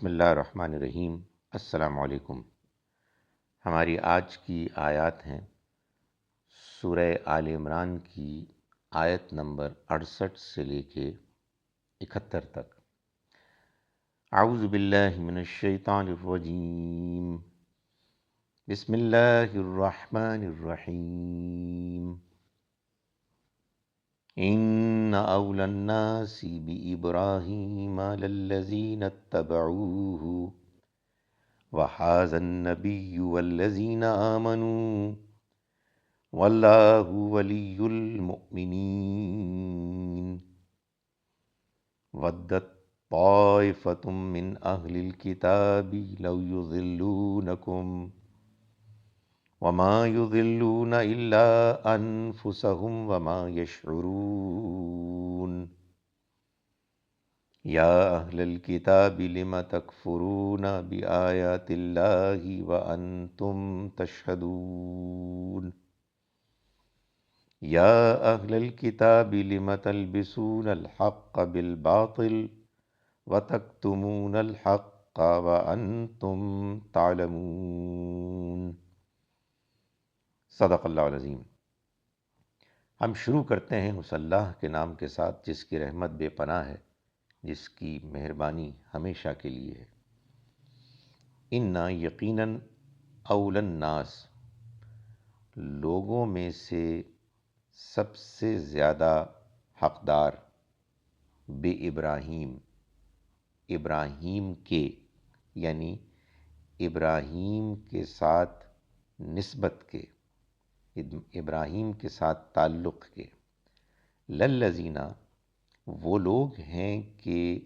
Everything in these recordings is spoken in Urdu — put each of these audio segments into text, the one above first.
بسم اللہ الرحمن الرحیم۔ السلام علیکم۔ ہماری آج کی آیات ہیں سورہ آل عمران کی آیت نمبر 68 سے لے کے 71 تک۔ اعوذ باللہ من الشیطان الرجیم، بسم اللہ الرحمن الرحیم۔ ان اولی الناس بابراہیم للذین اتبعوہ وَهَذَا النَّبِيُّ وَالَّذِينَ آمَنُوا وَاللَّهُ وَلِيُّ الْمُؤْمِنِينَ وَدَّتْ طَائِفَةٌ مِّنْ أَهْلِ الْكِتَابِ لَوْ يُضِلُّونَكُمْ وَمَا يُضِلُّونَ إِلَّا أَنفُسَهُمْ وَمَا يَشْعُرُونَ یا اہل الکتاب لم تکفرون بآیات اللہ وانتم تشہدون یا اہل الکتاب لم تلبسون الحق بالباطل وتکتمون الحق وانتم تعلمون۔ صدق اللہ العظیم۔ ہم شروع کرتے ہیں اس اللہ کے نام کے ساتھ جس کی رحمت بے پناہ ہے، جس کی مہربانی ہمیشہ کے لیے ہے۔ اِنَّا یقیناً اولی الناس، لوگوں میں سے سب سے زیادہ حقدار، بے ابراہیم، ابراہیم کے، یعنی ابراہیم کے ساتھ نسبت کے، ابراہیم کے ساتھ تعلق کے، للذین، وہ لوگ ہیں کہ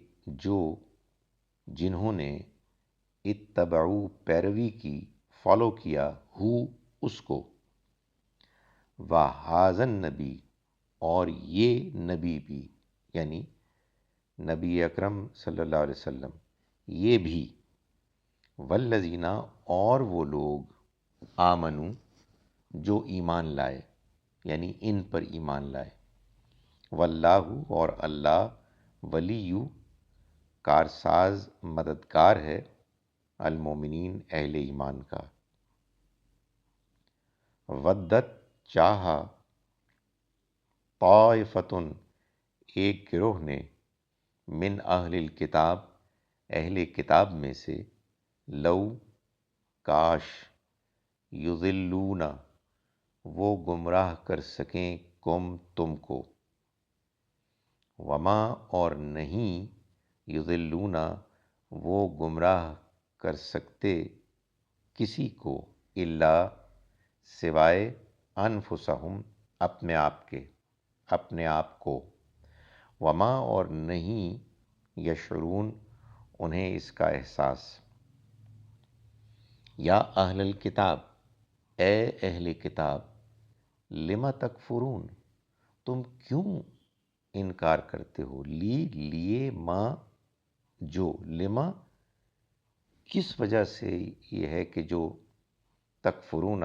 جنہوں نے اتبعو، پیروی کی، فالو کیا، اس کو، وَهَذَا النَّبِی، اور یہ نبی بھی، یعنی نبی اکرم صلی اللہ علیہ وسلم، یہ بھی، والذین، اور وہ لوگ، آمنو، جو ایمان لائے، یعنی ان پر ایمان لائے، واللہ، اور اللہ، ولی، کارساز، مددگار ہے، المومنین، اہل ایمان کا۔ ودت، چاہا، طائفتن، ایک گروہ نے، من اہل الکتاب، اہل کتاب میں سے، لو، کاش، یضلون، وہ گمراہ کر سکیں، تم کو، وما، اور نہیں، یضلون، وہ گمراہ کر سکتے کسی کو، الا، سوائے، انفسہم، اپنے آپ کو، وما، اور نہیں، یشعرون، انہیں اس کا احساس۔ یا اہل الکتاب، اے اہل کتاب، لم تکفرون، تم کیوں انکار کرتے ہو، لیے، ما، جو، لما، کس وجہ سے یہ ہے کہ جو تکفرون،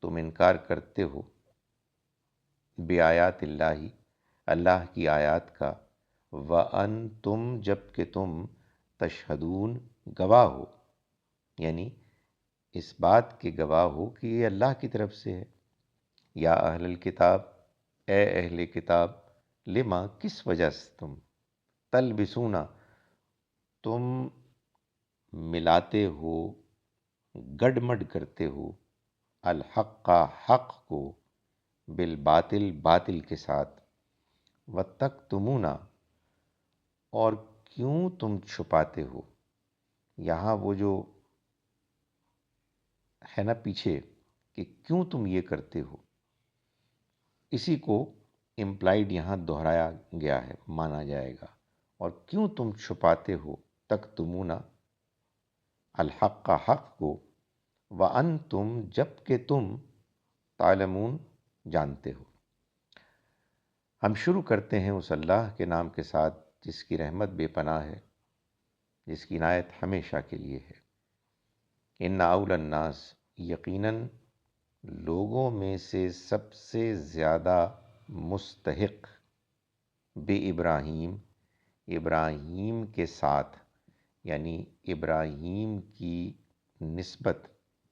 تم انکار کرتے ہو، بآیات اللہ، اللہ کی آیات کا، وانتم، جب کہ تم، تشہدون، گواہ ہو، یعنی اس بات کے گواہ ہو کہ یہ اللہ کی طرف سے ہے۔ یا اہل الکتاب، اے اہل کتاب، لما، کس وجہ سے تم، تلبسون، تم ملاتے ہو، گڈمڈ کرتے ہو، الحق، حق کو، بالباطل، باطل کے ساتھ، وتکتمون، اور کیوں تم چھپاتے ہو، یہاں وہ جو ہے نا پیچھے کہ کیوں تم یہ کرتے ہو، اسی کو امپلائڈ یہاں دہرایا گیا ہے، مانا جائے گا، اور کیوں تم چھپاتے ہو، تکتمون، الحق، حق کو، وانتم، جب کہ تم، تعلمون، جانتے ہو۔ ہم شروع کرتے ہیں اس اللہ کے نام کے ساتھ جس کی رحمت بے پناہ ہے، جس کی عنایت ہمیشہ کے لیے ہے۔ ان اولی الناس، یقیناً لوگوں میں سے سب سے زیادہ مستحق، بے ابراہیم، ابراہیم کے ساتھ، یعنی ابراہیم کی نسبت،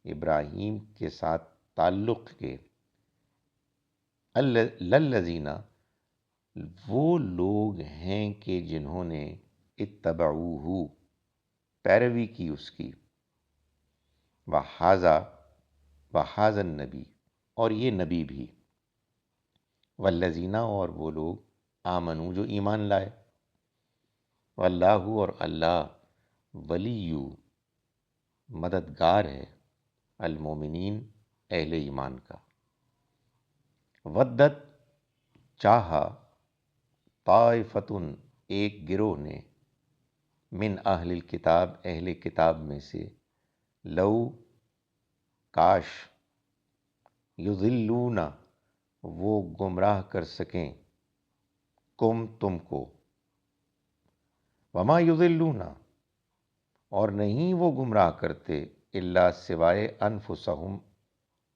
ابراہیم کے ساتھ تعلق کے، للذین، وہ لوگ ہیں کہ جنہوں نے اتبعوہ، پیروی کی اس کی، وحاذا النبی، اور یہ نبی بھی، والذین، اور وہ لوگ آمنو، جو ایمان لائے، واللہ، اور اللہ، ولی، مددگار ہے، المومنین، اہل ایمان کا، ودت، چاہا، طائفتن، ایک گروہ نے، من اہل الکتاب، اہل کتاب میں سے، لو، کاش، یضلون، وہ گمراہ کر سکیں، تم کو، وما یضلون، اور نہیں وہ گمراہ کرتے، الا، سوائے، انفسہم،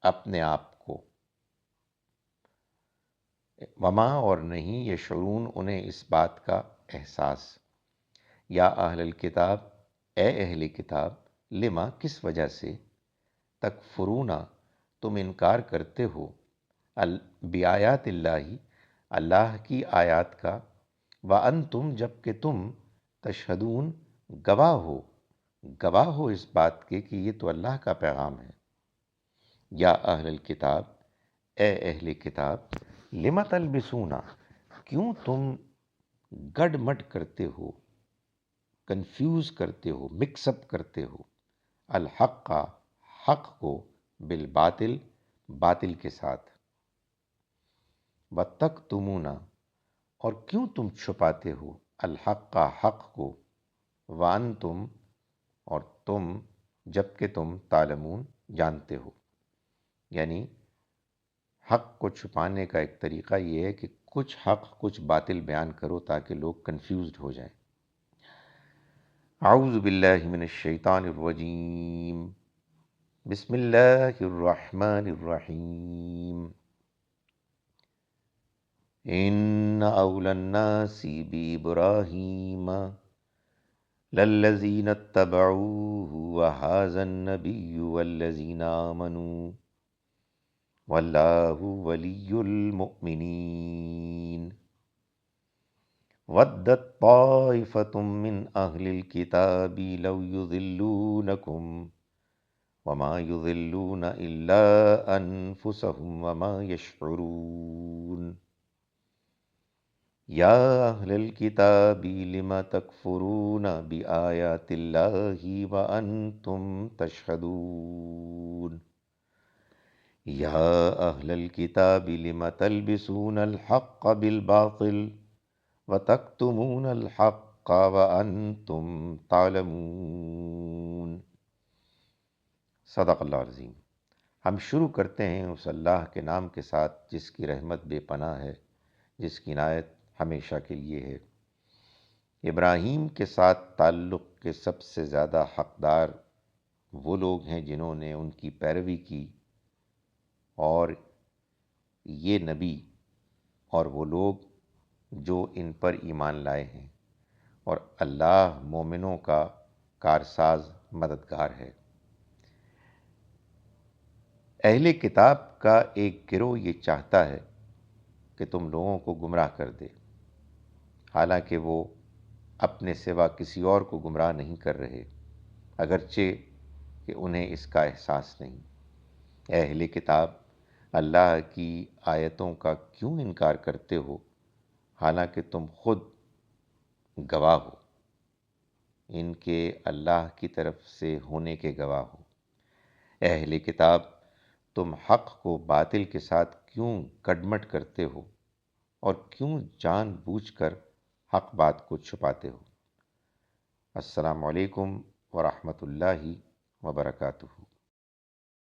اپنے آپ کو، وما، اور نہیں، یشعرون، انہیں اس بات کا احساس، یا اہل الکتاب، اے اہل کتاب، لما، کس وجہ سے، تکفرون، تم انکار کرتے ہو، بآیات اللہ، اللہ کی آیات کا، وانتم، جبکہ تم، تشہدون، گواہ ہو اس بات کے کہ یہ تو اللہ کا پیغام ہے، یا اہل الکتاب، اے اہل کتاب، لم تلبسون، کیوں تم گڈ مڈ کرتے ہو، کنفیوز کرتے ہو، مکس اپ کرتے ہو، الحق، حق کو، بالباطل، باطل کے ساتھ، وتکتمون، اور کیوں تم چھپاتے ہو، الحق، حق کو، وانتم، اور تم، جبکہ تم، تعلمون، جانتے ہو، یعنی حق کو چھپانے کا ایک طریقہ یہ ہے کہ کچھ حق کچھ باطل بیان کرو تاکہ لوگ کنفیوزڈ ہو جائیں۔ اعوذ باللہ من الشیطان الرجیم، بسم اللہ الرحمن الرحیم، ان اولی الناس بابراہیم للذین اتبعوہ وہذا النبی والذین آمنوا واللہ ولی المؤمنین، ودت طائفة من اہل الکتاب لو یضلونکم وما یضلون الا انفسهم وما یشعرون، یا اہل الکتاب لم تکفرون بآیات اللہ وانتم تشہدون، یا اہل الکتاب لم تلبسون الحق بالباطل وتکتمون الحق وانتم تعلمون۔ صدق اللہ العظیم۔ ہم شروع کرتے ہیں اس اللہ کے نام کے ساتھ جس کی رحمت بے پناہ ہے، جس کی عنایت ہمیشہ کے لیے ہے۔ ابراہیم کے ساتھ تعلق کے سب سے زیادہ حقدار وہ لوگ ہیں جنہوں نے ان کی پیروی کی، اور یہ نبی اور وہ لوگ جو ان پر ایمان لائے ہیں، اور اللہ مومنوں کا کارساز، مددگار ہے۔ اہل کتاب کا ایک گروہ یہ چاہتا ہے کہ تم لوگوں کو گمراہ کر دے، حالانکہ وہ اپنے سوا کسی اور کو گمراہ نہیں کر رہے، اگرچہ کہ انہیں اس کا احساس نہیں۔ اے اہل کتاب، اللہ کی آیتوں کا کیوں انکار کرتے ہو، حالانکہ تم خود گواہ ہو، ان کے اللہ کی طرف سے ہونے کے گواہ ہو۔ اے اہل کتاب، تم حق کو باطل کے ساتھ کیوں گڈمٹ کرتے ہو، اور کیوں جان بوجھ کر حق بات کو چھپاتے ہو۔ السلام علیکم ورحمۃ اللہ وبرکاتہ۔